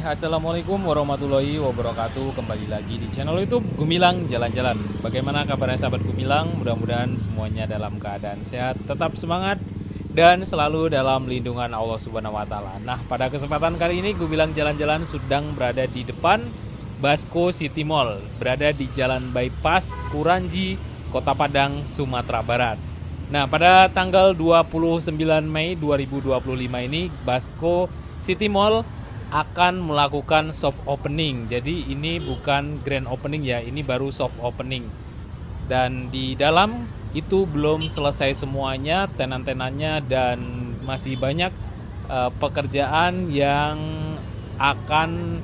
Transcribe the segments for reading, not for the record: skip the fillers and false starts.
Assalamualaikum warahmatullahi wabarakatuh. Kembali lagi di channel YouTube Gumilang Jalan-Jalan. Bagaimana kabarnya sahabat Gumilang? Mudah-mudahan semuanya dalam keadaan sehat, tetap semangat dan selalu dalam lindungan Allah Subhanahu wa taala. Nah, pada kesempatan kali ini Gumilang Jalan-Jalan sedang berada di depan Basco City Mall, berada di Jalan Bypass Kuranji, Kota Padang, Sumatera Barat. Nah, pada tanggal 29 Mei 2025 ini Basco City Mall akan melakukan soft opening. Jadi ini bukan grand opening ya, ini baru soft opening. Dan di dalam itu belum selesai semuanya tenan-tenannya dan masih banyak pekerjaan yang akan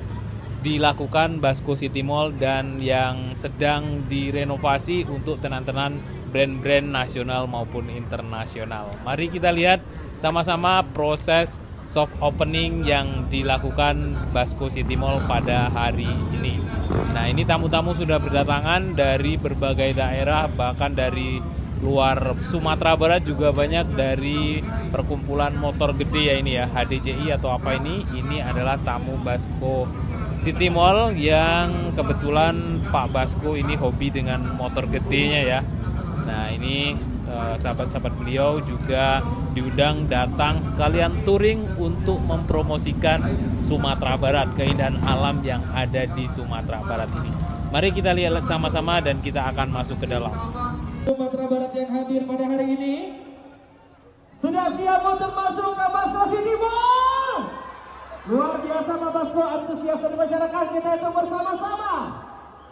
dilakukan Basco City Mall dan yang sedang direnovasi untuk tenan-tenan brand-brand nasional maupun internasional. Mari kita lihat sama-sama proses soft opening yang dilakukan Basco City Mall pada hari ini. Nah, ini tamu-tamu sudah berdatangan dari berbagai daerah, bahkan dari luar Sumatera Barat juga banyak, dari perkumpulan motor gede ya ini ya, HDCI atau apa ini. Ini adalah tamu Basco City Mall yang kebetulan Pak Basco ini hobi dengan motor gedenya ya. Nah, ini sahabat-sahabat beliau juga diundang datang sekalian touring untuk mempromosikan Sumatera Barat, keindahan alam yang ada di Sumatera Barat ini. Mari kita lihat sama-sama dan kita akan masuk ke dalam. Sumatera Barat yang hadir pada hari ini sudah siap untuk masuk ke Basco City Mall. Luar biasa Pak Basco, antusias dari masyarakat kita itu bersama-sama.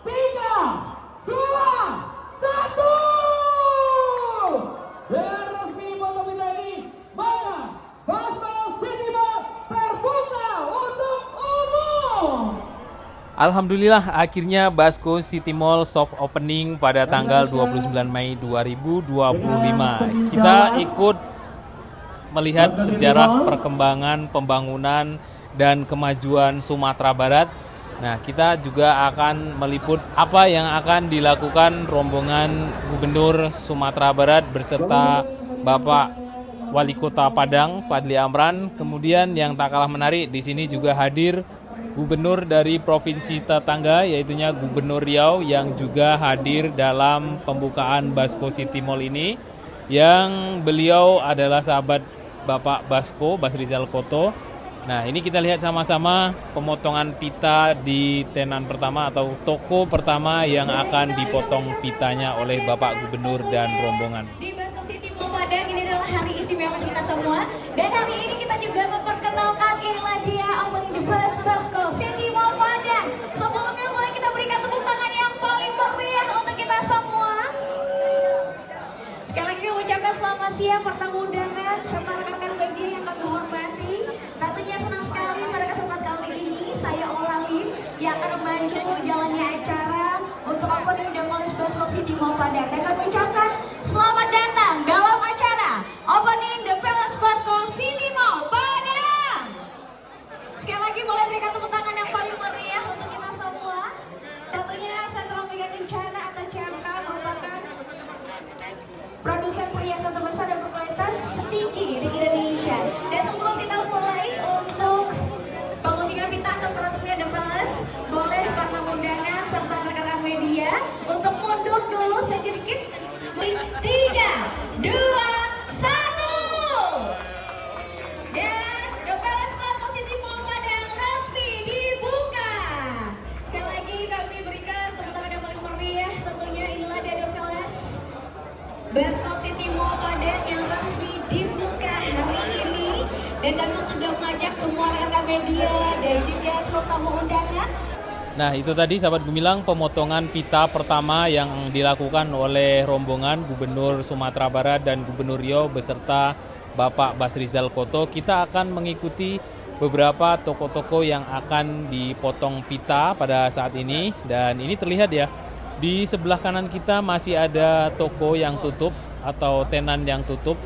3, 2, 1. Dan resmi foto kita ini, maka Basco City Mall terbuka untuk umum. Alhamdulillah akhirnya Basco City Mall soft opening pada tanggal 29 Mei 2025. Kita ikut melihat sejarah perkembangan pembangunan dan kemajuan Sumatera Barat. Nah, kita juga akan meliput apa yang akan dilakukan rombongan Gubernur Sumatera Barat beserta Bapak Wali Kota Padang, Fadli Amran. Kemudian yang tak kalah menarik, di sini juga hadir Gubernur dari provinsi tetangga, yaitunya Gubernur Riau, yang juga hadir dalam pembukaan Basco City Mall ini. Yang beliau adalah sahabat Bapak Basco, Basrizal Koto. Nah, ini kita lihat sama-sama pemotongan pita di tenan pertama atau toko pertama yang akan dipotong pitanya oleh Bapak Gubernur dan rombongan. Di Basco City Mall Padang ini adalah hari istimewa untuk kita semua. Dan hari ini kita juga memperkenalkan, inilah dia opening the first Basco City Mall Padang. Sebelumnya boleh kita berikan tepuk tangan yang paling meriah untuk kita semua. Sekali lagi kami ucapkan selamat siang para tamu undangan serta rekan-rekan media yang kami hormati. Tentunya senang sekali pada kesempatan kali ini saya Olalim yang akan membantu jalannya acara untuk opening the Mall Basco City Mall Padang. Dan kami ucapkan selamat datang dalam acara opening the Palace Basco City Mall Padang. Sekali lagi boleh berikan tepuk tangan yang paling meriah untuk kita semua. Tentunya Sentra Mega Kencana atau CMK merupakan produsen perhiasan terbesar dan berkualitas tinggi di Indonesia. Dan sebelum kita mulai untuk pengundian pita atau peresmian The Palace, boleh para undangan serta rekan-rekan media untuk mundur dulu sedikit. 3, 2, 1. Dan The Palace Basco City Mall Padang resmi dibuka. Sekali lagi kami berikan tepuk tangan yang paling meriah. Tentunya inilah dia The Palace Basco City Mall Padang yang resmi dibuka hari ini. Dan kami juga mengajak semua rekan-rekan media dan juga seluruh tamu undangan. Nah, itu tadi sahabat Gumilang pemotongan pita pertama yang dilakukan oleh rombongan Gubernur Sumatera Barat dan Gubernur Riau beserta Bapak Basrizal Koto. Kita akan mengikuti beberapa toko-toko yang akan dipotong pita pada saat ini. Dan ini terlihat ya, di sebelah kanan kita masih ada toko yang tutup atau tenan yang tutup.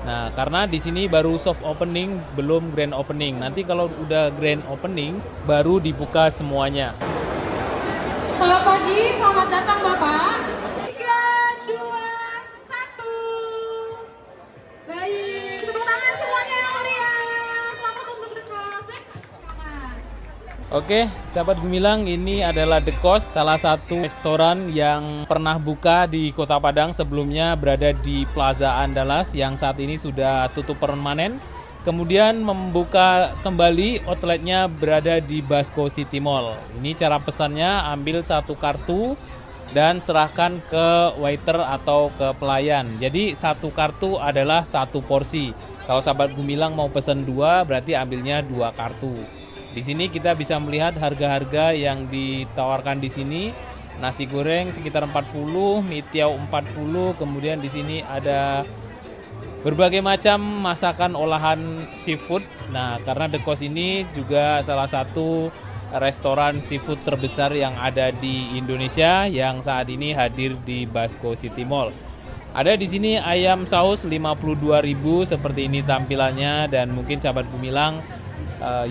Nah, karena di sini baru soft opening, belum grand opening. Nanti kalau udah grand opening, baru dibuka semuanya. Selamat pagi, selamat datang Bapak. 3, 2, 1. Baik, tepuk tangan semuanya yang meriah. Selamat untuk The Palace. Oke, sahabat Gumilang, ini adalah The Coast, salah satu restoran yang pernah buka di Kota Padang. Sebelumnya berada di Plaza Andalas yang saat ini sudah tutup permanen. Kemudian membuka kembali outletnya berada di Basco City Mall. Ini cara pesannya, ambil satu kartu dan serahkan ke waiter atau ke pelayan. Jadi satu kartu adalah satu porsi. Kalau sahabat Gumilang mau pesan 2, berarti ambilnya 2 kartu. Di sini kita bisa melihat harga-harga yang ditawarkan di sini. Nasi goreng sekitar 40, mie tiaw 40, kemudian di sini ada berbagai macam masakan olahan seafood. Nah, karena The Coast ini juga salah satu restoran seafood terbesar yang ada di Indonesia yang saat ini hadir di Basco City Mall. Ada di sini ayam saus 52.000 seperti ini tampilannya, dan mungkin sahabat Gumilang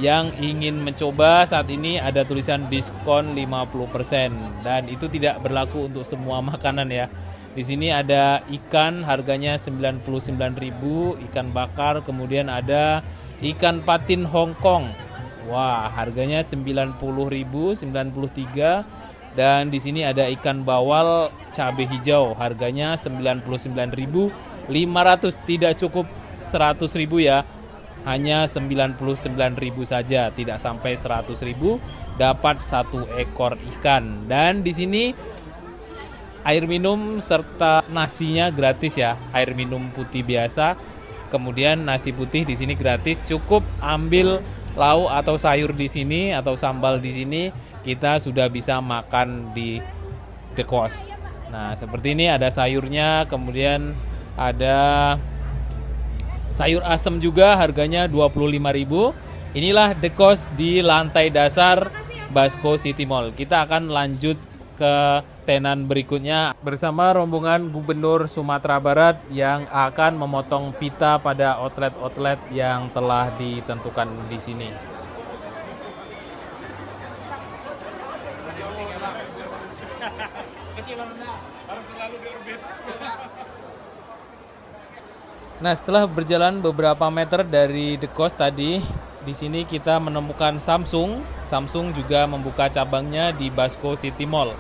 yang ingin mencoba saat ini ada tulisan diskon 50% dan itu tidak berlaku untuk semua makanan ya. Di sini ada ikan harganya 99.000, ikan bakar, kemudian ada ikan patin Hong Kong. Wah, harganya 90.000, 93, dan di sini ada ikan bawal cabai hijau harganya 99.500, tidak cukup 100.000 ya. Hanya 99.000 saja, tidak sampai 100.000 dapat 1 ekor ikan. Dan di sini air minum serta nasinya gratis ya. Air minum putih biasa, kemudian nasi putih di sini gratis. Cukup ambil lauk atau sayur di sini atau sambal di sini, kita sudah bisa makan di The Coast. Nah, seperti ini ada sayurnya, kemudian ada sayur asem juga harganya 25.000. Inilah The Coast di lantai dasar Basco City Mall. Kita akan lanjut ke tenan berikutnya bersama rombongan Gubernur Sumatera Barat yang akan memotong pita pada outlet-outlet yang telah ditentukan di sini. Nah, setelah berjalan beberapa meter dari The Coast tadi, di sini kita menemukan Samsung. Samsung juga membuka cabangnya di Basco City Mall.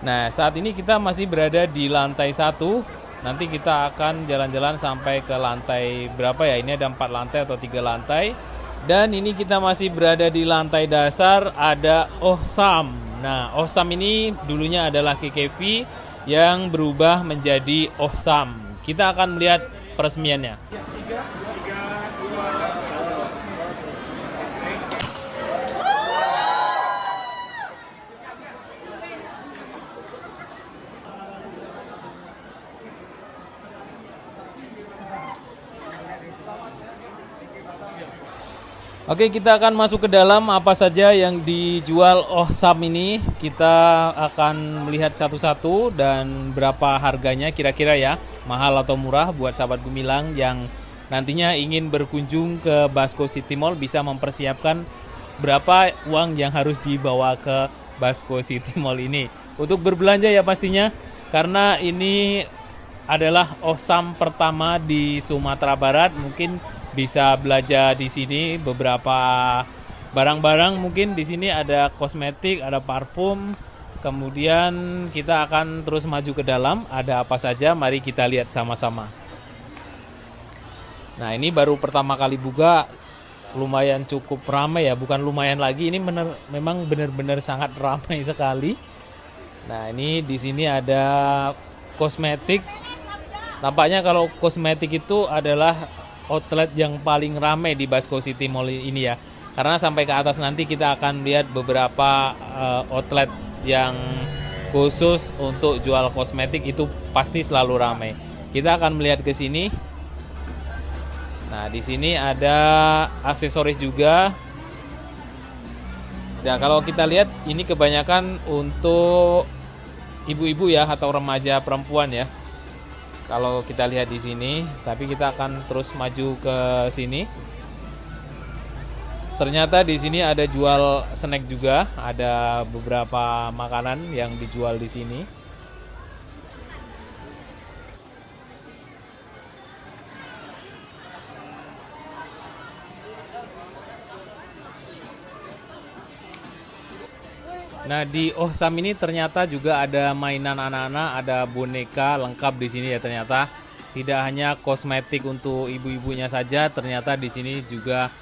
Nah, saat ini kita masih berada di lantai 1. Nanti kita akan jalan-jalan sampai ke lantai berapa ya? Ini ada 4 lantai atau 3 lantai. Dan ini kita masih berada di lantai dasar, ada Ohsam. Nah, Ohsam ini dulunya adalah KKV yang berubah menjadi Ohsam. Kita akan melihat peresmiannya. Oke, kita akan masuk ke dalam. Apa saja yang dijual Ohsam ini kita akan melihat satu-satu dan berapa harganya kira-kira ya, mahal atau murah. Buat sahabat Gumilang yang nantinya ingin berkunjung ke Basco City Mall bisa mempersiapkan berapa uang yang harus dibawa ke Basco City Mall ini untuk berbelanja ya pastinya, karena ini adalah Ohsam pertama di Sumatera Barat. Mungkin bisa belanja di sini beberapa barang-barang. Mungkin di sini ada kosmetik, ada parfum. Kemudian kita akan terus maju ke dalam. Ada apa saja? Mari kita lihat sama-sama. Nah, ini baru pertama kali buka, lumayan cukup ramai ya. Bukan lumayan lagi, ini memang benar-benar sangat ramai sekali. Nah, ini di sini ada kosmetik. Nampaknya kalau kosmetik itu adalah outlet yang paling ramai di Basco City Mall ini ya. Karena sampai ke atas nanti kita akan lihat beberapa outlet yang khusus untuk jual kosmetik, itu pasti selalu ramai. Kita akan melihat ke sini. Nah, di sini ada aksesoris juga. Nah, kalau kita lihat ini kebanyakan untuk ibu-ibu ya atau remaja perempuan ya. Kalau kita lihat di sini, tapi kita akan terus maju ke sini. Ternyata di sini ada jual snack juga, ada beberapa makanan yang dijual di sini. Nah, di Ohsam ini ternyata juga ada mainan anak-anak, ada boneka lengkap di sini ya ternyata. Tidak hanya kosmetik untuk ibu-ibunya saja, ternyata di sini juga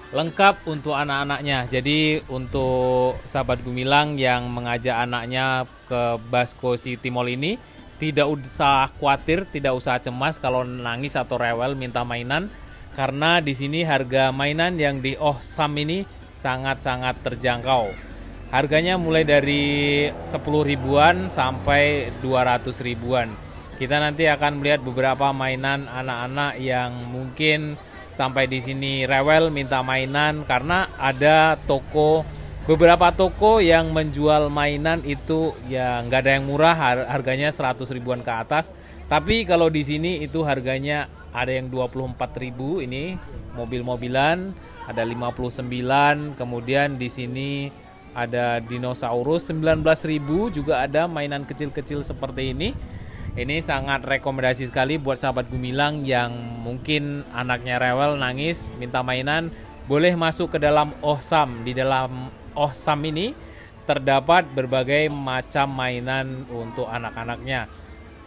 lengkap untuk anak-anaknya. Jadi untuk sahabat Gumilang yang mengajak anaknya ke Basco City Mall ini, tidak usah khawatir, tidak usah cemas kalau nangis atau rewel minta mainan, karena di sini harga mainan yang di Ohsam ini sangat-sangat terjangkau. Harganya mulai dari 10 ribuan sampai 200 ribuan. Kita nanti akan melihat beberapa mainan anak-anak yang mungkin sampai di sini rewel minta mainan, karena ada beberapa toko yang menjual mainan itu ya nggak ada yang murah, harganya 100 ribuan ke atas. Tapi kalau di sini itu harganya ada yang 24.000, ini mobil-mobilan, ada 59, kemudian di sini ada dinosaurus 19.000, juga ada mainan kecil-kecil seperti ini. Ini sangat rekomendasi sekali buat sahabat Gumilang yang mungkin anaknya rewel nangis minta mainan, boleh masuk ke dalam Ohsam. Di dalam Ohsam ini terdapat berbagai macam mainan untuk anak-anaknya.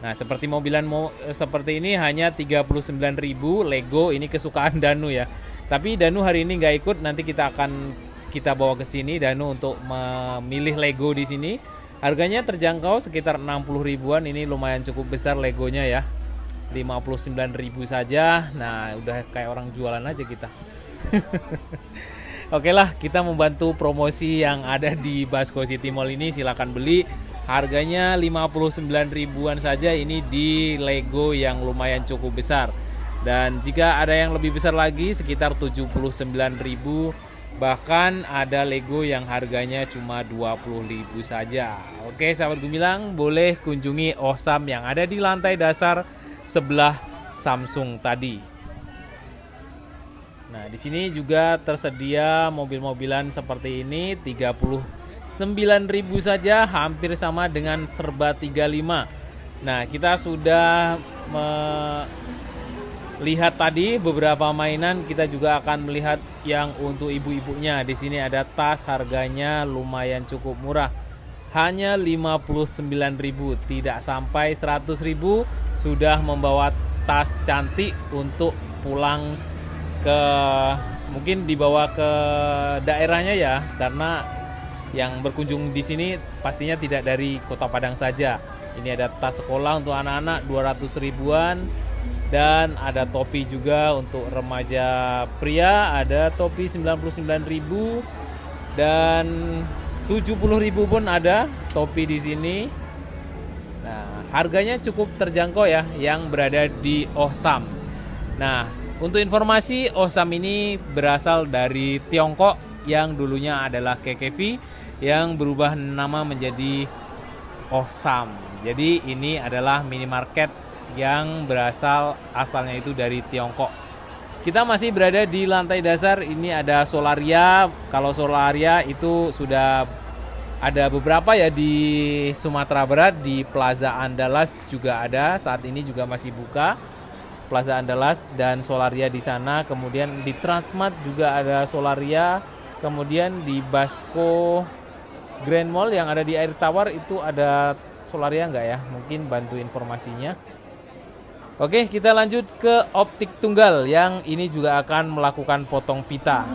Nah, seperti mobilan seperti ini hanya 39.000 Lego, ini kesukaan Danu ya. Tapi Danu hari ini nggak ikut, nanti kita bawa ke sini Danu untuk memilih Lego di sini. Harganya terjangkau sekitar 60 ribuan, ini lumayan cukup besar Legonya ya. 59.000 saja. Nah, udah kayak orang jualan aja kita. Oke lah, kita membantu promosi yang ada di Basco City Mall ini, silakan beli. Harganya 59 ribuan saja, ini di Lego yang lumayan cukup besar. Dan jika ada yang lebih besar lagi sekitar 79.000, bahkan ada Lego yang harganya cuma 20.000 saja. Oke, sahabat Gumilang, boleh kunjungi Ohsam yang ada di lantai dasar sebelah Samsung tadi. Nah, di sini juga tersedia mobil-mobilan seperti ini, 39.000 saja, hampir sama dengan Serba 35. Nah, kita sudah lihat tadi beberapa mainan, kita juga akan melihat yang untuk ibu-ibunya. Di sini ada tas, harganya lumayan cukup murah. Hanya 59.000, tidak sampai 100.000 sudah membawa tas cantik untuk pulang ke, mungkin dibawa ke daerahnya ya, karena yang berkunjung di sini pastinya tidak dari Kota Padang saja. Ini ada tas sekolah untuk anak-anak 200 ribuan. Dan ada topi juga untuk remaja pria, ada topi 99.000 dan 70.000 pun ada topi di sini. Nah, harganya cukup terjangkau ya yang berada di Ohsam. Nah, untuk informasi, Ohsam ini berasal dari Tiongkok yang dulunya adalah KKV yang berubah nama menjadi Ohsam. Jadi ini adalah minimarket yang asalnya itu dari Tiongkok. Kita masih berada di lantai dasar, ini ada Solaria. Kalau Solaria itu sudah ada beberapa ya di Sumatera Barat, di Plaza Andalas juga ada, saat ini juga masih buka Plaza Andalas dan Solaria di sana. Kemudian di Transmart juga ada Solaria, kemudian di Basco Grand Mall yang ada di Air Tawar itu ada Solaria enggak ya? Mungkin bantu informasinya. Oke, kita lanjut ke Optik Tunggal yang ini juga akan melakukan potong pita.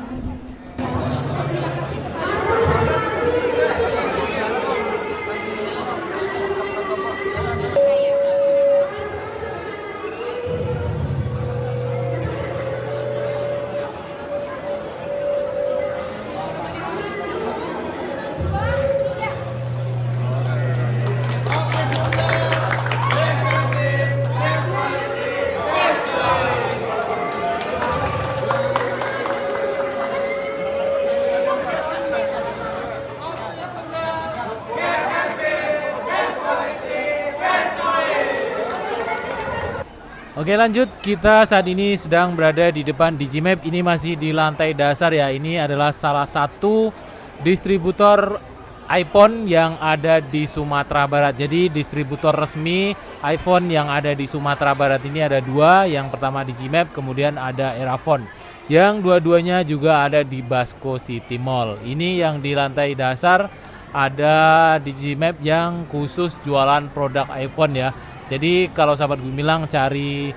Oke, lanjut, kita saat ini sedang berada di depan Digimap. Ini masih di lantai dasar ya. Ini adalah salah satu distributor iPhone yang ada di Sumatera Barat. Jadi distributor resmi iPhone yang ada di Sumatera Barat ini ada dua. Yang pertama Digimap, kemudian ada Erafone. Yang dua-duanya juga ada di Basco City Mall. Ini yang di lantai dasar ada Digimap yang khusus jualan produk iPhone ya. Jadi kalau sahabat Gumilang cari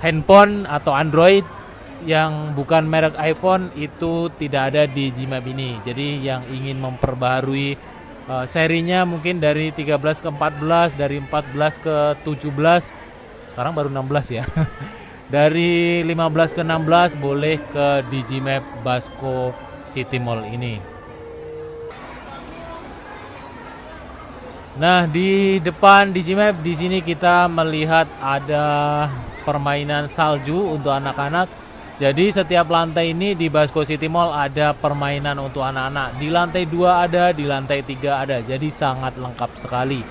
handphone atau Android yang bukan merek iPhone itu tidak ada di Digimap ini. Jadi yang ingin memperbaharui serinya mungkin dari 13 ke 14, dari 14 ke 17, sekarang baru 16 ya. Dari 15 ke 16 boleh ke Digimap Basco City Mall ini. Nah, di depan Digimap di sini kita melihat ada permainan salju untuk anak-anak. Jadi setiap lantai ini di Basco City Mall ada permainan untuk anak-anak. Di lantai 2 ada, di lantai 3 ada. Jadi sangat lengkap sekali.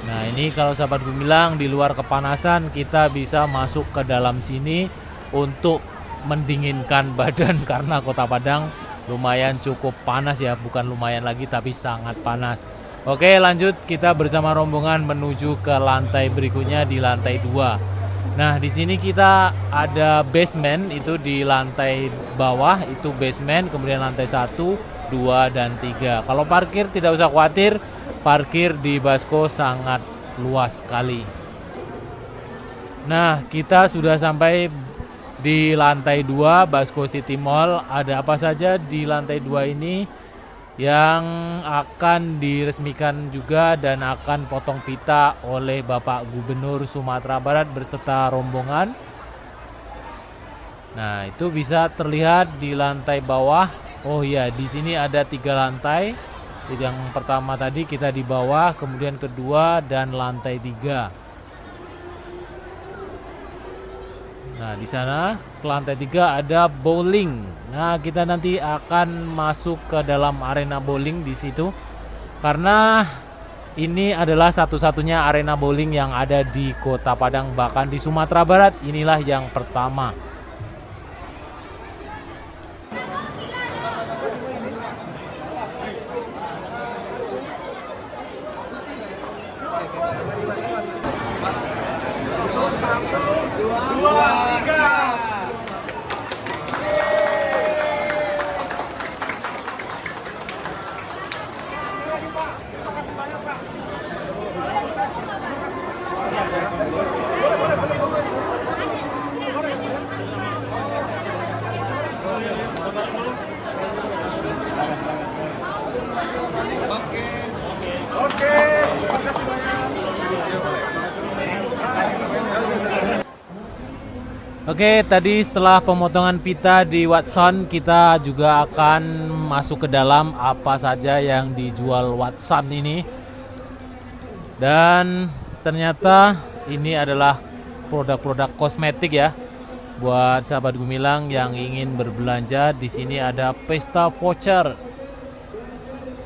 Nah, ini kalau sahabat Gumilang di luar kepanasan kita bisa masuk ke dalam sini untuk mendinginkan badan karena Kota Padang lumayan cukup panas ya, bukan lumayan lagi tapi sangat panas. Oke, lanjut kita bersama rombongan menuju ke lantai berikutnya di lantai 2. Nah, di sini kita ada basement itu di lantai bawah itu basement, kemudian lantai 1, 2 dan 3. Kalau parkir tidak usah khawatir. Parkir di Basco sangat luas sekali. Nah, kita sudah sampai di lantai 2 Basco City Mall. Ada apa saja di lantai 2 ini yang akan diresmikan juga dan akan potong pita oleh Bapak Gubernur Sumatera Barat beserta rombongan. Nah, itu bisa terlihat di lantai bawah. Oh iya, di sini ada 3 lantai. Yang pertama tadi kita di bawah, kemudian kedua dan lantai 3. Nah, di sana ke lantai 3 ada bowling. Nah, kita nanti akan masuk ke dalam arena bowling di situ karena ini adalah satu-satunya arena bowling yang ada di Kota Padang, bahkan di Sumatera Barat inilah yang pertama. Oke, tadi setelah pemotongan pita di Watson, kita juga akan masuk ke dalam apa saja yang dijual Watson ini. Dan ternyata ini adalah produk-produk kosmetik ya. Buat sahabat Gumilang yang ingin berbelanja, di sini ada pesta voucher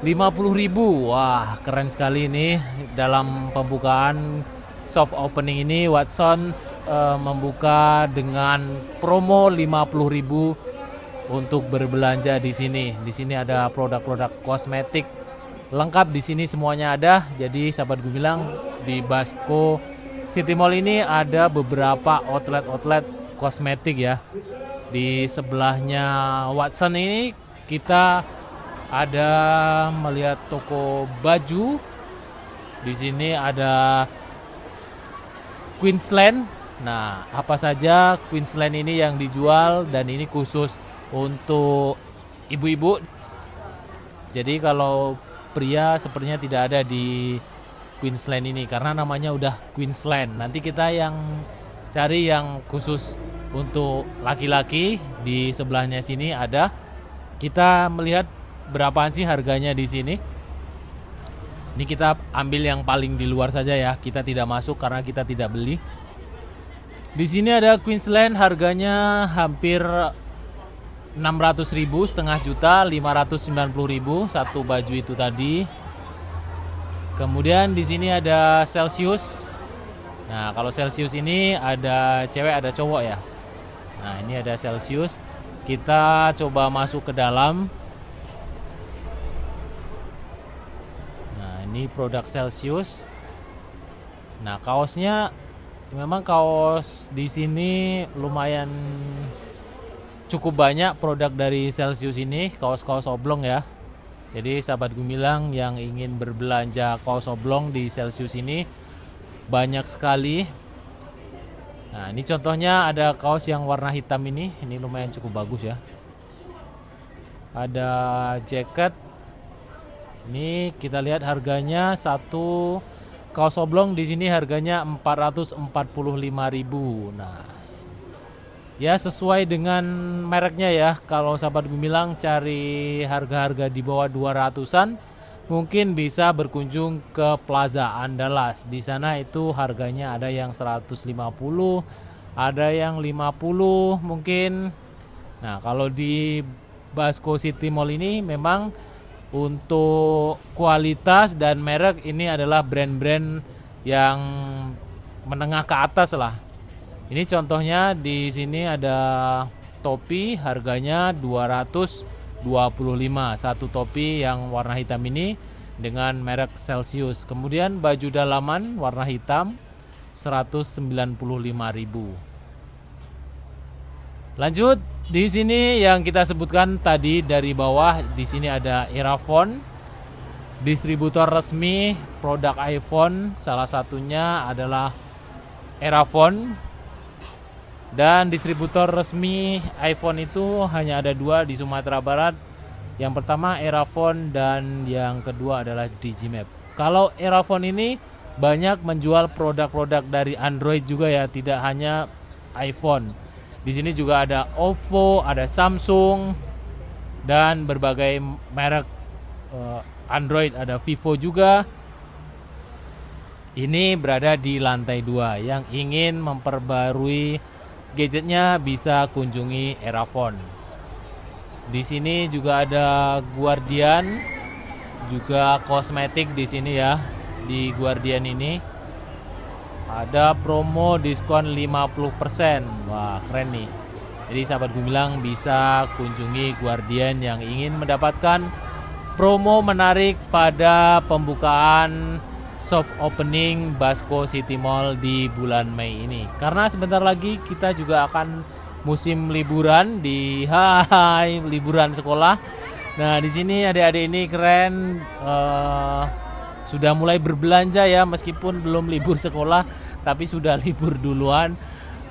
50.000. Wah, keren sekali ini. Dalam pembukaan soft opening ini Watsons membuka dengan promo 50.000 untuk berbelanja di sini. Di sini ada produk-produk kosmetik lengkap, di sini semuanya ada. Jadi sahabat Gumilang, di Basco City Mall ini ada beberapa outlet kosmetik ya. Di sebelahnya Watson ini kita ada melihat toko baju. Di sini ada Queensland. Nah, apa saja Queensland ini yang dijual, dan ini khusus untuk ibu-ibu. Jadi kalau pria sepertinya tidak ada di Queensland ini karena namanya udah Queensland. Nanti kita yang cari yang khusus untuk laki-laki. Di sebelahnya sini ada. Kita melihat berapaan sih harganya di sini. Ini kita ambil yang paling di luar saja ya. Kita tidak masuk karena kita tidak beli. Di sini ada Queensland, harganya hampir 600.000, setengah juta, 590.000 satu baju itu tadi. Kemudian di sini ada Celsius. Nah, kalau Celsius ini ada cewek ada cowok ya. Nah, ini ada Celsius. Kita coba masuk ke dalam. Ini produk Celsius. Nah, kaosnya memang kaos di sini lumayan cukup banyak produk dari Celsius ini, kaos-kaos oblong ya. Jadi sahabat Gumilang yang ingin berbelanja kaos oblong di Celsius ini banyak sekali. Nah, ini contohnya ada kaos yang warna hitam ini lumayan cukup bagus ya. Ada jaket. Ini kita lihat harganya, satu kaos oblong di sini harganya 445.000. Nah, ya sesuai dengan mereknya ya. Kalau sahabat Gumilang cari harga-harga di bawah 200-an, mungkin bisa berkunjung ke Plaza Andalas. Di sana itu harganya ada yang 150, ada yang 50 mungkin. Nah, kalau di Basco City Mall ini memang untuk kualitas dan merek ini adalah brand-brand yang menengah ke atas lah. Ini contohnya di sini ada topi harganya 225, satu topi yang warna hitam ini dengan merek Celsius. Kemudian baju dalaman warna hitam 195.000. Lanjut, di sini yang kita sebutkan tadi dari bawah, di sini ada Erafon, distributor resmi produk iPhone, salah satunya adalah Erafon. Dan distributor resmi iPhone itu hanya ada 2 di Sumatera Barat. Yang pertama Erafon dan yang kedua adalah Digimap. Kalau Erafon ini banyak menjual produk-produk dari Android juga ya, tidak hanya iPhone. Di sini juga ada Oppo, ada Samsung dan berbagai merek Android, ada Vivo juga. Ini berada di lantai 2. Yang ingin memperbarui gadgetnya bisa kunjungi Erafon. Di sini juga ada Guardian, juga kosmetik di sini ya. Di Guardian ini ada promo diskon 50%. Wah, keren nih. Jadi sahabat Gumilang bisa kunjungi Guardian yang ingin mendapatkan promo menarik pada pembukaan soft opening Basco City Mall di bulan Mei ini. Karena sebentar lagi kita juga akan musim liburan di liburan sekolah. Nah, di sini adik-adik ini keren, sudah mulai berbelanja ya, meskipun belum libur sekolah tapi sudah libur duluan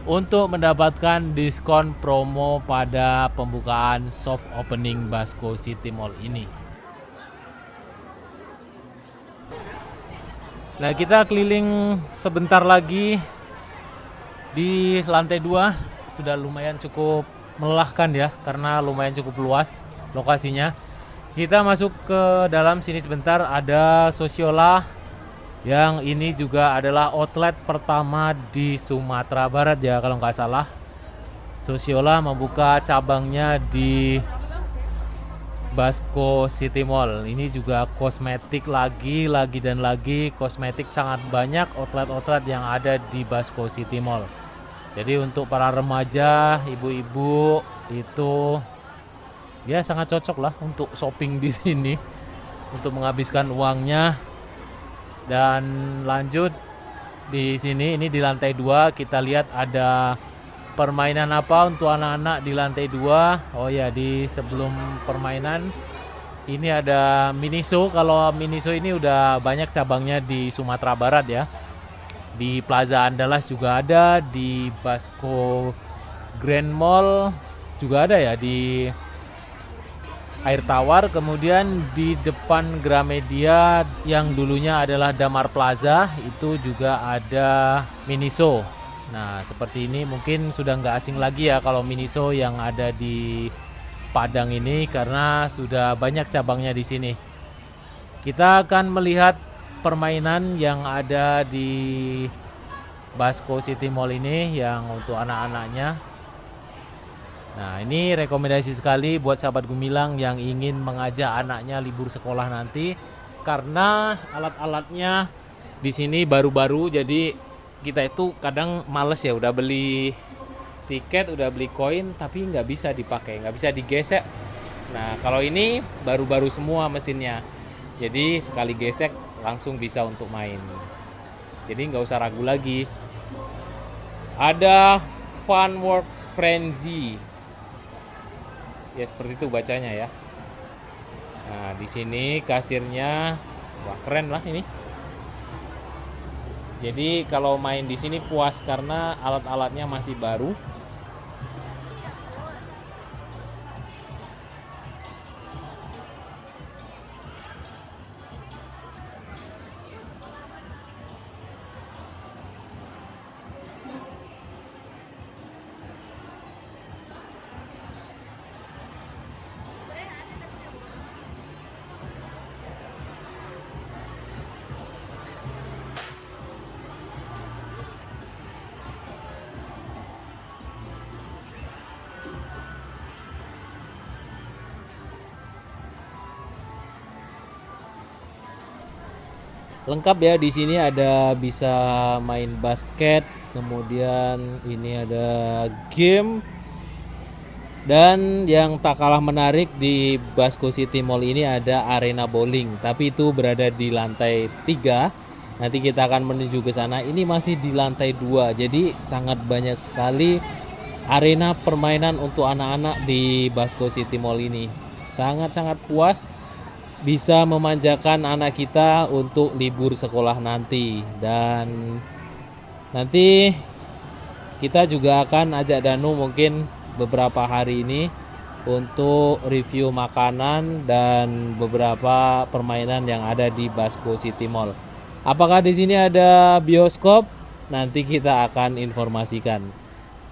untuk mendapatkan diskon promo pada pembukaan soft opening Basco City Mall ini. Nah, kita keliling sebentar lagi di lantai 2. Sudah lumayan cukup melelahkan ya, karena lumayan cukup luas lokasinya. Kita masuk ke dalam sini sebentar. Ada Sosiola, yang ini juga adalah outlet pertama di Sumatera Barat ya kalau nggak salah. Sosiola membuka cabangnya di Basco City Mall. Ini juga kosmetik lagi dan lagi kosmetik, sangat banyak outlet-outlet yang ada di Basco City Mall. Jadi untuk para remaja, ibu-ibu itu ya sangat cocok lah untuk shopping di sini untuk menghabiskan uangnya. Dan lanjut di sini, ini di lantai 2 kita lihat ada permainan apa untuk anak-anak di lantai 2. Oh ya, di sebelum permainan ini ada Miniso. Kalau Miniso ini udah banyak cabangnya di Sumatera Barat ya. Di Plaza Andalas juga ada, di Basco Grand Mall juga ada ya, di Air Tawar. Kemudian di depan Gramedia yang dulunya adalah Damar Plaza itu juga ada Miniso. Nah, seperti ini mungkin sudah nggak asing lagi ya kalau Miniso yang ada di Padang ini, karena sudah banyak cabangnya di sini. Kita akan melihat permainan yang ada di Basco City Mall ini yang untuk anak-anaknya. Nah, ini rekomendasi sekali buat sahabat Gumilang yang ingin mengajak anaknya libur sekolah nanti, karena alat-alatnya di sini baru-baru. Jadi kita itu kadang males ya, udah beli tiket, udah beli koin, tapi nggak bisa dipakai, nggak bisa digesek. Nah, kalau ini baru-baru semua mesinnya, jadi sekali gesek langsung bisa untuk main. Jadi nggak usah ragu lagi. Ada Fun World Frenzy, ya seperti itu bacanya ya. Nah, di sini kasirnya wah keren lah ini. Jadi kalau main di sini puas karena alat-alatnya masih baru. Lengkap ya, di sini ada bisa main basket, kemudian ini ada game, dan yang tak kalah menarik di Basco City Mall ini ada arena bowling, tapi itu berada di lantai 3. Nanti kita akan menuju ke sana. Ini masih di lantai 2, jadi sangat banyak sekali arena permainan untuk anak-anak di Basco City Mall ini. Sangat-sangat puas, bisa memanjakan anak kita untuk libur sekolah nanti. Dan nanti kita juga akan ajak Danu mungkin beberapa hari ini untuk review makanan dan beberapa permainan yang ada di Basco City Mall. Apakah di sini ada bioskop? Nanti kita akan informasikan.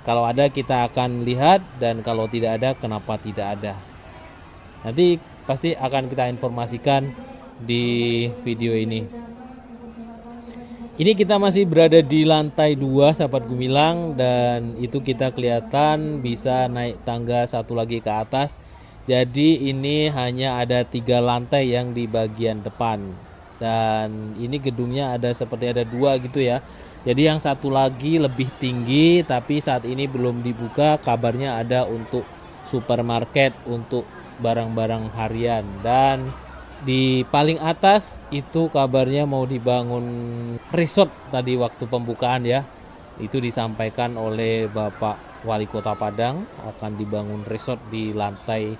Kalau ada kita akan lihat, dan kalau tidak ada kenapa tidak ada. Nanti pasti akan kita informasikan di video ini. Ini kita masih berada di lantai 2 sahabat Gumilang, dan itu kita kelihatan bisa naik tangga satu lagi ke atas. Jadi ini hanya ada 3 lantai yang di bagian depan, dan ini gedungnya ada seperti ada 2 gitu ya. Jadi yang satu lagi lebih tinggi, tapi saat ini belum dibuka. Kabarnya ada untuk supermarket, untuk barang-barang harian. Dan di paling atas itu kabarnya mau dibangun resort tadi waktu pembukaan ya. Itu disampaikan oleh Bapak Wali Kota Padang, akan dibangun resort di lantai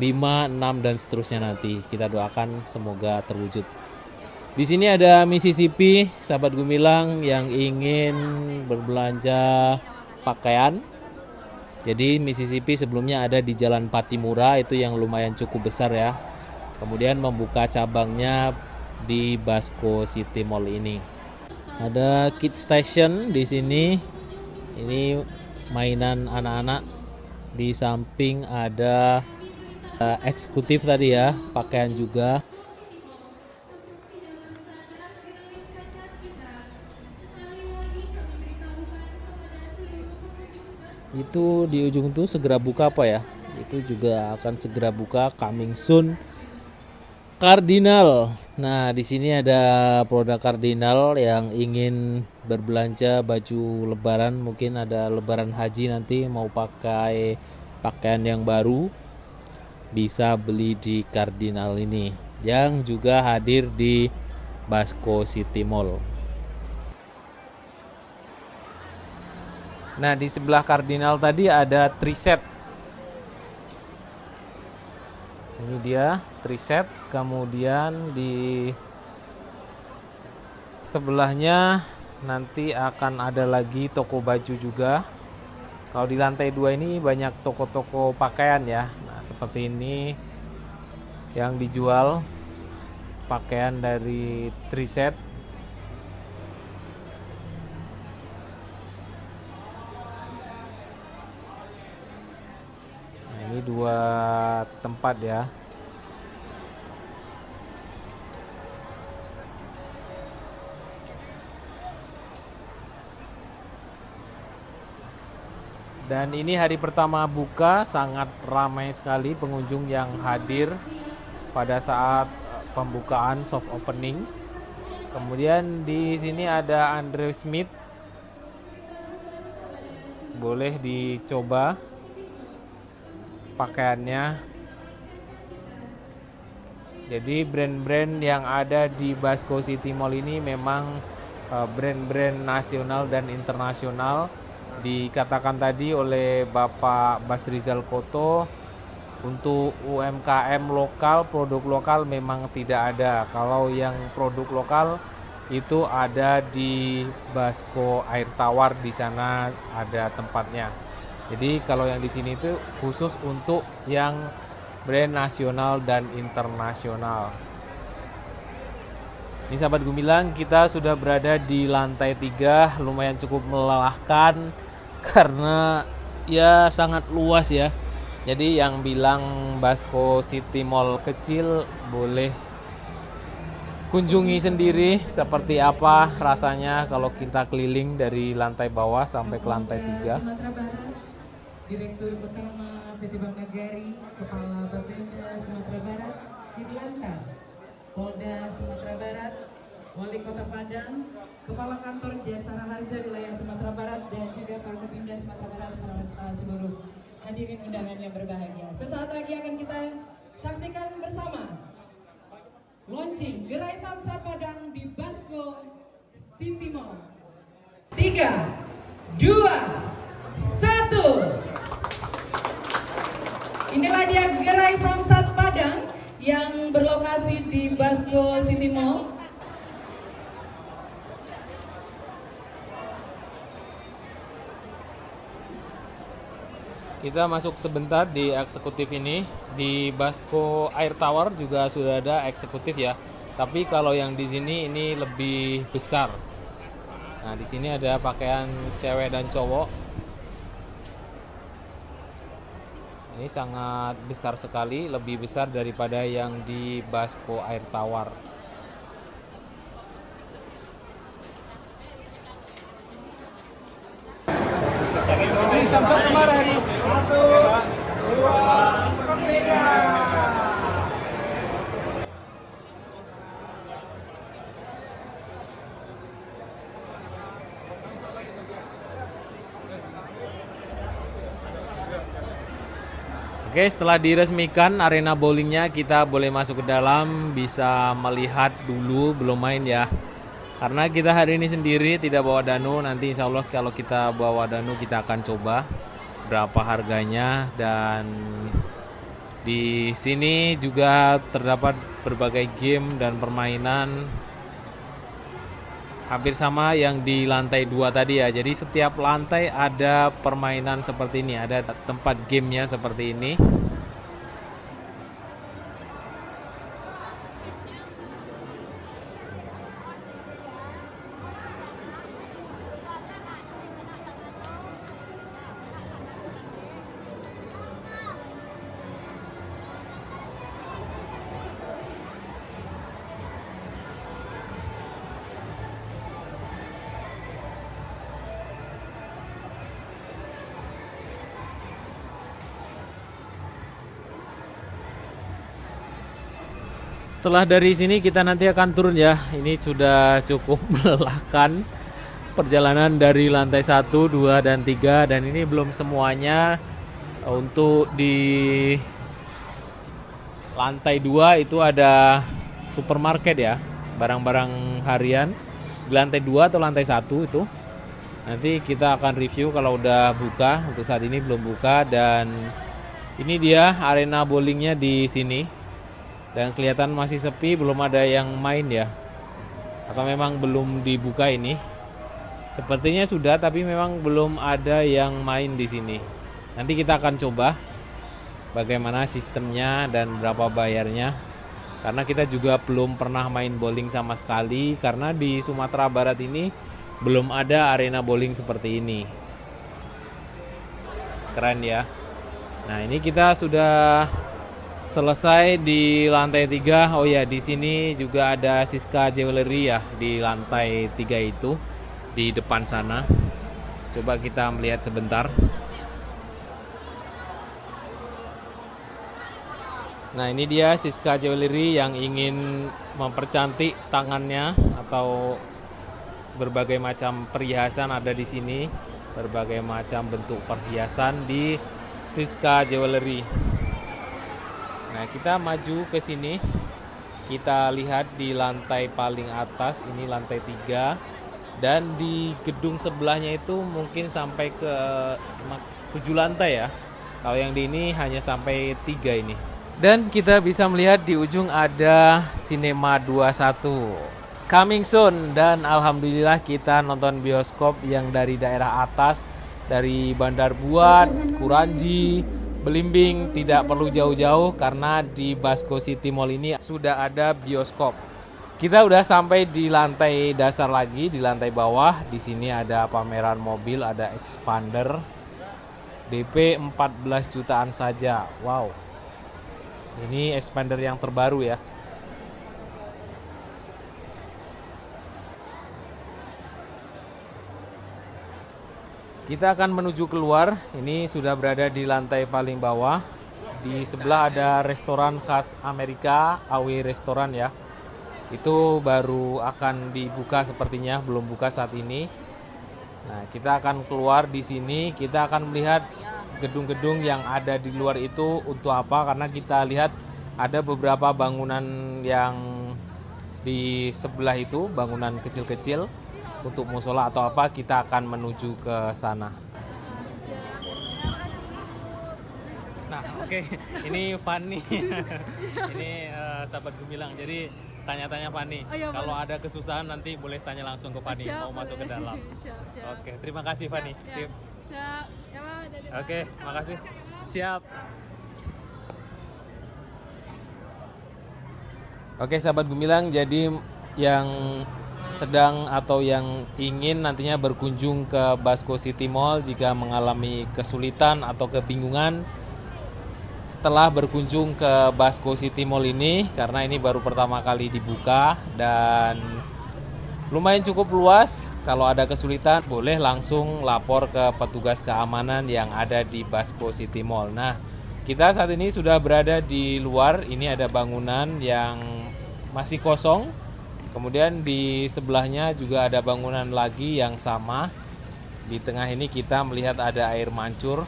5, 6 dan seterusnya nanti. Kita doakan semoga terwujud. Di sini ada Mississippi sahabat Gumilang yang ingin berbelanja pakaian. Jadi Mississippi sebelumnya ada di Jalan Patimura, itu yang lumayan cukup besar ya. Kemudian membuka cabangnya di Basco City Mall ini. Ada Kids Station di sini. Ini mainan anak-anak. Di samping ada eksekutif tadi ya, pakaian juga. Itu di ujung tuh segera buka apa ya? Itu juga akan segera buka, coming soon. Cardinal. Nah, di sini ada produk Cardinal yang ingin berbelanja baju lebaran, mungkin ada lebaran haji nanti mau pakai pakaian yang baru, bisa beli di Cardinal ini yang juga hadir di Basco City Mall. Nah, di sebelah Cardinal tadi ada Triset. Ini dia Triset. Kemudian di sebelahnya nanti akan ada lagi toko baju juga. Kalau di lantai 2 ini banyak toko-toko pakaian ya. Nah, seperti ini yang dijual pakaian dari Triset. Ini 2 tempat ya. Dan ini hari pertama buka, sangat ramai sekali pengunjung yang hadir pada saat pembukaan soft opening. Kemudian di sini ada Andre Smith. Boleh dicoba pakaiannya. Jadi brand-brand yang ada di Basco City Mall ini memang brand-brand nasional dan internasional. Dikatakan tadi oleh Bapak Basrizal Koto, Untuk UMKM lokal, produk lokal memang tidak ada. Kalau yang produk lokal itu ada di Basco Air Tawar, di sana ada tempatnya. Jadi kalau yang di sini itu khusus untuk yang brand nasional dan internasional. Ini sahabat Gumilang, kita sudah berada di lantai 3, lumayan cukup melelahkan karena ya sangat luas ya. Jadi yang bilang Basco City Mall kecil boleh kunjungi sendiri seperti apa rasanya kalau kita keliling dari lantai bawah sampai ke lantai 3. Sumatera Barat, Direktur Utama PT Bank Nagari, Kepala Bapenda Sumatera Barat, Dirlantas, Polda Sumatera Barat, Wali Kota Padang, Kepala Kantor Jasara Harja Wilayah Sumatera Barat, dan juga Forkopimda Sumatera Barat seluruh hadirin undangan yang berbahagia. Sesaat lagi akan kita saksikan bersama launching Gerai Samsat Padang di Basco City Mall. 3, 2, 1. Inilah dia Gerai Samsat Padang yang berlokasi di Basco City Mall. Kita masuk sebentar di eksekutif ini. Di Basco Air Tower juga sudah ada eksekutif ya. Tapi kalau yang di sini ini lebih besar. Nah, di sini ada pakaian cewek dan cowok. Ini sangat besar sekali, lebih besar daripada yang di Basco Air Tower. Samsung kemarin hari. 1, 2, 3. Oke, setelah diresmikan arena bowlingnya, kita boleh masuk ke dalam, bisa melihat dulu, belum main ya. Karena kita hari ini sendiri tidak bawa danu, nanti insya Allah kalau kita bawa danu kita akan coba berapa harganya. Dan di sini juga terdapat berbagai game dan permainan hampir sama yang di lantai 2 tadi ya. Jadi setiap lantai ada permainan seperti ini, ada tempat gamenya seperti ini. Setelah dari sini kita nanti akan turun ya. Ini sudah cukup melelahkan perjalanan dari lantai 1, 2, dan 3. Dan ini belum semuanya. Untuk di lantai 2 itu ada supermarket ya, barang-barang harian. Di lantai 2 atau lantai 1 itu nanti kita akan review kalau udah buka. Untuk saat ini belum buka. Dan ini dia arena bowlingnya di sini. Dan kelihatan masih sepi, belum ada yang main ya. Atau memang belum dibuka ini? Sepertinya sudah, tapi memang belum ada yang main di sini. Nanti kita akan coba bagaimana sistemnya dan berapa bayarnya. Karena kita juga belum pernah main bowling sama sekali. Karena di Sumatera Barat ini belum ada arena bowling seperti ini. Keren ya. Nah, ini kita sudah selesai di lantai 3. Oh ya, di sini juga ada Siska Jewelry ya di lantai 3 itu, di depan sana. Coba kita melihat sebentar. Nah, ini dia Siska Jewelry yang ingin mempercantik tangannya atau berbagai macam perhiasan ada di sini. Berbagai macam bentuk perhiasan di Siska Jewelry. Nah, kita maju ke sini. Kita lihat di lantai paling atas, ini lantai 3. Dan di gedung sebelahnya itu mungkin sampai ke 7 lantai ya. Kalau yang di ini hanya sampai 3 ini. Dan kita bisa melihat di ujung ada Cinema 21 coming soon. Dan alhamdulillah kita nonton bioskop yang dari daerah atas, dari Bandar Buat, Kuranji, Belimbing, tidak perlu jauh-jauh karena di Basco City Mall ini sudah ada bioskop. Kita udah sampai di lantai dasar lagi, di lantai bawah. Di sini ada pameran mobil, ada expander. DP 14 jutaan saja. Wow. Ini expander yang terbaru ya. Kita akan menuju keluar. Ini sudah berada di lantai paling bawah. Di sebelah ada restoran khas Amerika, AW Restoran ya. Itu baru akan dibuka sepertinya, belum buka saat ini. Nah, kita akan keluar di sini. Kita akan melihat gedung-gedung yang ada di luar itu untuk apa, karena kita lihat ada beberapa bangunan yang di sebelah itu, bangunan kecil-kecil untuk musola atau apa. Kita akan menuju ke sana. Nah, oke. Ini Fanny. Ini sahabat Gumilang. Jadi tanya-tanya Fanny. Oh, iya, kalau boleh. ada kesusahan nanti boleh tanya langsung ke Fanny. Siap, mau masuk ke boleh. dalam. Siap. Oke, terima kasih Fanny. Ya. Sip. Siap. Ya, Bang. Dadah, Bang. Oke, makasih. Siap. Oke, sahabat Gumilang, jadi yang sedang atau yang ingin nantinya berkunjung ke Basco City Mall, jika mengalami kesulitan atau kebingungan setelah berkunjung ke Basco City Mall ini, karena ini baru pertama kali dibuka dan lumayan cukup luas. Kalau ada kesulitan boleh langsung lapor ke petugas keamanan yang ada di Basco City Mall. Nah, kita saat ini sudah berada di luar. Ini ada bangunan yang masih kosong. Kemudian di sebelahnya juga ada bangunan lagi yang sama. Di tengah ini kita melihat ada air mancur.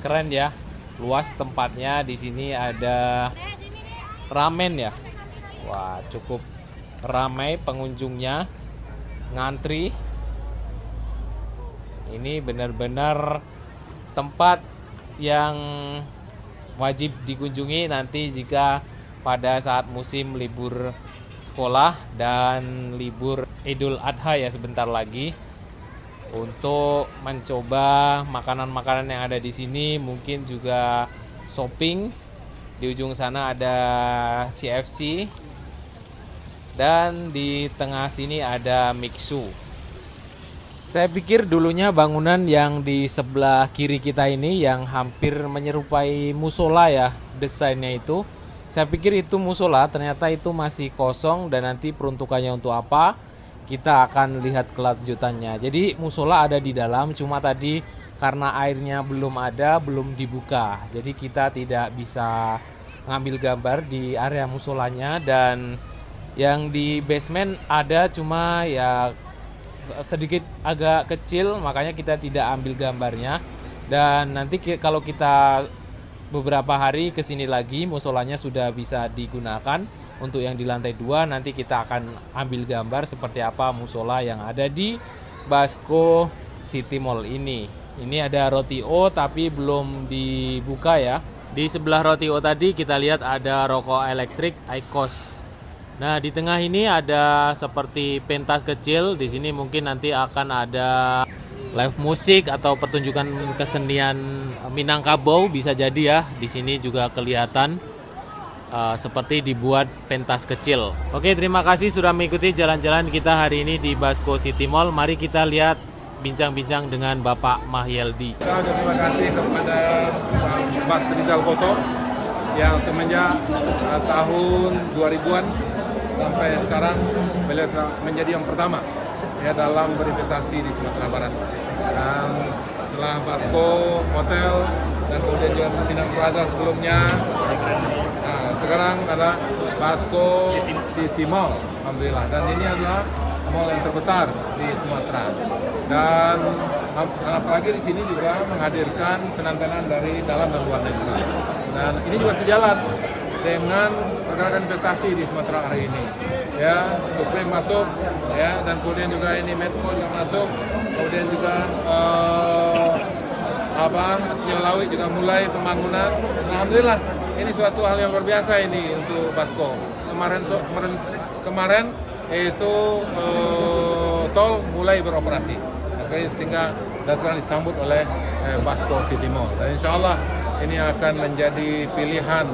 Keren ya. Luas tempatnya. Di sini ada ramen ya. Wah, cukup ramai pengunjungnya, ngantri. Ini benar-benar tempat yang wajib dikunjungi nanti jika pada saat musim libur sekolah dan libur Idul Adha ya sebentar lagi, untuk mencoba makanan-makanan yang ada di sini, mungkin juga shopping. Di ujung sana ada CFC. Dan di tengah sini ada Mixu. Saya pikir dulunya bangunan yang di sebelah kiri kita ini yang hampir menyerupai musola ya, desainnya itu. Saya pikir itu musola, ternyata itu masih kosong dan nanti peruntukannya untuk apa, kita akan lihat kelanjutannya. Jadi musola ada di dalam, cuma tadi karena airnya belum ada, belum dibuka. Jadi kita tidak bisa ngambil gambar di area musolanya, dan yang di basement ada cuma ya sedikit agak kecil, makanya kita tidak ambil gambarnya. Dan nanti kalau kita beberapa hari kesini lagi, musolanya sudah bisa digunakan untuk yang di lantai 2. Nanti kita akan ambil gambar seperti apa musola yang ada di Basco City Mall ini. Ini ada Roti O tapi belum dibuka ya. Di sebelah Roti O tadi kita lihat ada rokok elektrik IQOS. Nah, di tengah ini ada seperti pentas kecil. Di sini mungkin nanti akan ada live musik atau pertunjukan kesenian Minangkabau, bisa jadi ya. Di sini juga kelihatan seperti dibuat pentas kecil. Oke, terima kasih sudah mengikuti jalan-jalan kita hari ini di Basco City Mall. Mari kita lihat bincang-bincang dengan Bapak Mahyeldi. Terima kasih kepada Mas Rizal Koto yang semenjak tahun 2000-an sampai sekarang beliau menjadi yang pertama ya dalam berinvestasi di Sumatera Barat. Dan setelah Basco Hotel dan kemudian juga Pinang Plaza sebelumnya, nah, sekarang ada Basco City Mall, alhamdulillah. Dan ini adalah mall yang terbesar di Sumatera. Dan apalagi di sini juga menghadirkan tenan-tenan dari dalam dan luar negeri. Dan ini juga sejalan dengan pergerakan investasi di Sumatera hari ini. Ya, Supreme masuk, ya, dan kemudian juga ini Medco juga masuk, kemudian juga Sinyo Lawi juga mulai pembangunan. Alhamdulillah, ini suatu hal yang luar biasa ini untuk Basko. Kemarin itu tol mulai beroperasi, sehingga dan sekarang disambut oleh Basko City Mall. Dan insya Allah ini akan menjadi pilihan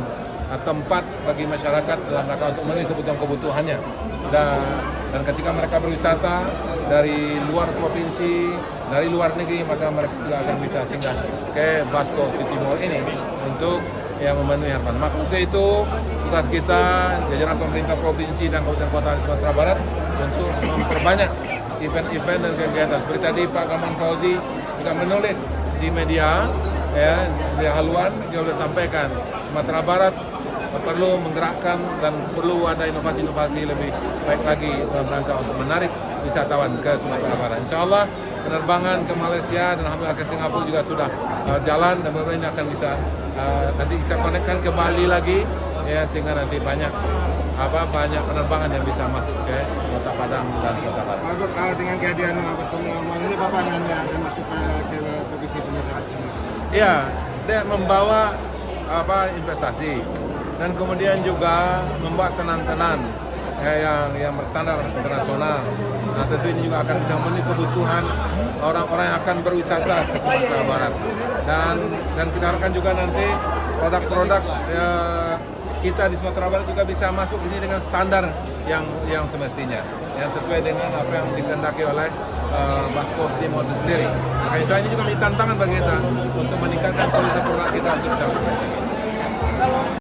tempat bagi masyarakat dalam rangka untuk memenuhi kebutuhan-kebutuhannya. Dan ketika mereka berwisata dari luar provinsi, dari luar negeri, maka mereka juga akan bisa singgah ke Basko City Mall ini untuk memenuhi harapan. Maksudnya itu tugas kita, jajaran pemerintah provinsi dan kabupaten kota di Sumatera Barat untuk memperbanyak event-event dan kegiatan. Seperti tadi Pak Gaman Fauzi juga menulis di media, di haluan, dia sudah sampaikan Sumatera Barat perlu menggerakkan dan perlu ada inovasi-inovasi lebih baik lagi dalam rangka untuk menarik wisatawan ke Sumatera Barat. Insya Allah penerbangan ke Malaysia dan alhamdulillah ke Singapura juga sudah jalan dan mudah-mudahan ini akan bisa nanti kita konekkan ke Bali lagi sehingga nanti banyak penerbangan yang bisa masuk ke Kota Padang dan Sumatera Barat. Kalau dengan kehadiran Basko Mall ini Bapak akan masuk ke provinsi Sumatera Barat? Iya, dia membawa investasi dan kemudian juga membuat tenan-tenan yang berstandar internasional. Nah, tentu ini juga akan bisa memenuhi kebutuhan orang-orang yang akan berwisata ke Sumatera Barat. Dan kita harapkan juga nanti produk-produk kita di Sumatera Barat juga bisa masuk di sini dengan standar yang semestinya, yang sesuai dengan apa yang dikehendaki oleh Basko City Mall itu sendiri. Maka insya Allah ini juga menjadi tantangan bagi kita untuk meningkatkan kualitas produk kita untuk bisa